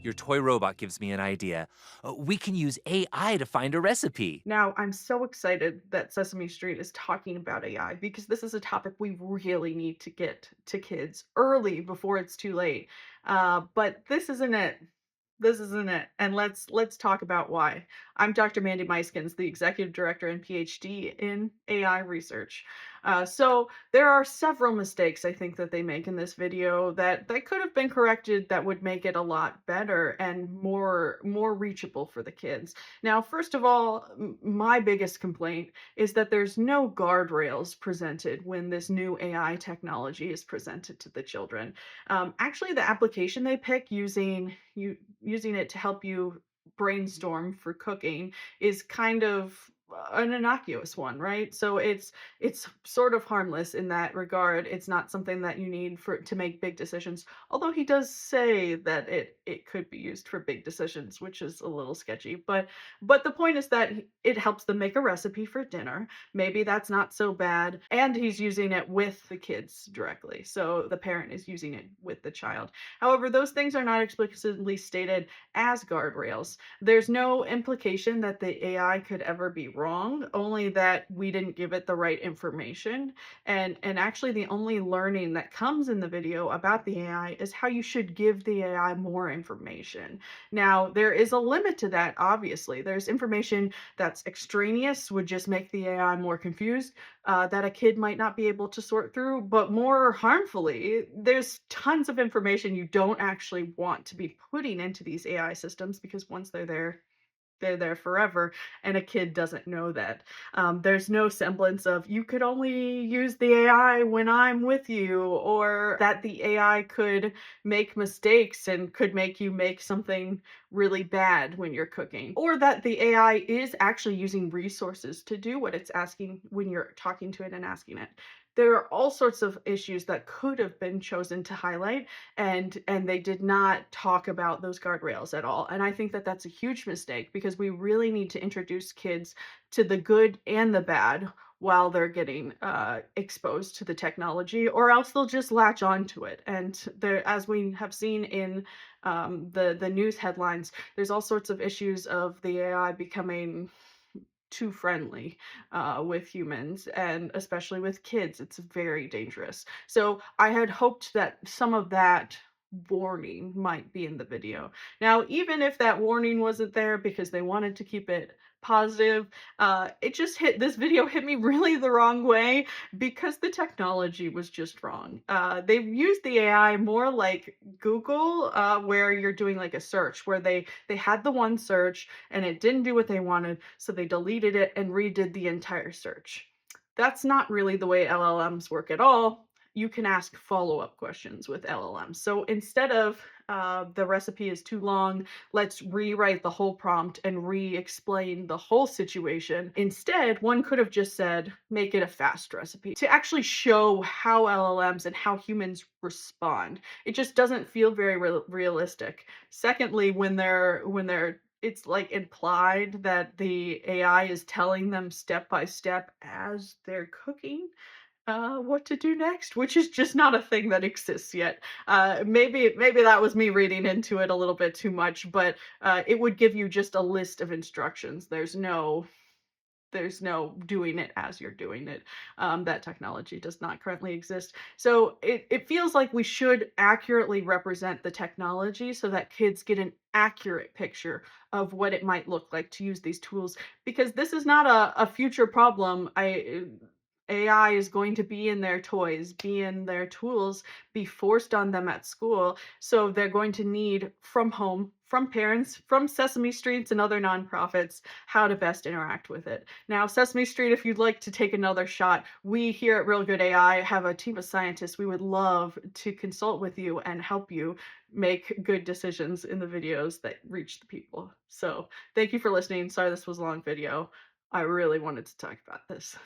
Your toy robot gives me an idea. We can use AI to find a recipe. Now, I'm so excited that Sesame Street is talking about AI because this is a topic we really need to get to kids early before it's too late. But this isn't it. This isn't it. And let's talk about why. I'm Dr. Mandy Meiskens, the executive director and PhD in AI research. So there are several mistakes I think that they make in this video that could have been corrected that would make it a lot better and more reachable for the kids. Now, first of all, my biggest complaint is that there's no guardrails presented when this new AI technology is presented to the children. Actually, the application they pick using it to help you brainstorm for cooking is kind of an innocuous one, right? So it's sort of harmless in that regard. It's not something that you need for to make big decisions. Although he does say that it could be used for big decisions, which is a little sketchy. But the point is that it helps them make a recipe for dinner. Maybe that's not so bad. And he's using it with the kids directly. So the parent is using it with the child. However, those things are not explicitly stated as guardrails. There's no implication that the AI could ever be wrong, only that we didn't give it the right information. And actually the only learning that comes in the video about the AI is how you should give the AI more information. Now, there is a limit to that, obviously. There's information that's extraneous, would just make the AI more confused, that a kid might not be able to sort through, but more harmfully, there's tons of information you don't actually want to be putting into these AI systems because once they're there forever, and a kid doesn't know that. There's no semblance of you could only use the AI when I'm with you, or that the AI could make mistakes and could make you make something really bad when you're cooking, or that the AI is actually using resources to do what it's asking when you're talking to it and asking it. There are all sorts of issues that could have been chosen to highlight, and they did not talk about those guardrails at all. And I think that that's a huge mistake because we really need to introduce kids to the good and the bad while they're getting exposed to the technology, or else they'll just latch onto it. And there, as we have seen in the news headlines, there's all sorts of issues of the AI becoming too friendly with humans, and especially with kids. It's very dangerous. So I had hoped that some of that warning might be in the video. Now, even if that warning wasn't there because they wanted to keep it positive, it just hit this video hit me really the wrong way because the technology was just wrong. They've used the AI more like Google, where you're doing like a search where they had the one search and it didn't do what they wanted, so they deleted it and redid the entire search. That's not really the way LLMs work at all. You can ask follow-up questions with LLMs. So instead of the recipe is too long, let's rewrite the whole prompt and re-explain the whole situation. Instead, one could have just said, make it a fast recipe to actually show how LLMs and how humans respond. It just doesn't feel very realistic. Secondly, when they're it's like implied that the AI is telling them step by step as they're cooking what to do next, which is just not a thing that exists yet. Maybe that was me reading into it a little bit too much, but it would give you just a list of instructions. There's no doing it as you're doing it. That technology does not currently exist. So it feels like we should accurately represent the technology so that kids get an accurate picture of what it might look like to use these tools, because this is not a future problem. AI is going to be in their toys, be in their tools, be forced on them at school. So they're going to need from home, from parents, from Sesame Streets and other nonprofits, how to best interact with it. Now, Sesame Street, if you'd like to take another shot, we here at Real Good AI have a team of scientists. We would love to consult with you and help you make good decisions in the videos that reach the people. So thank you for listening. Sorry this was a long video. I really wanted to talk about this.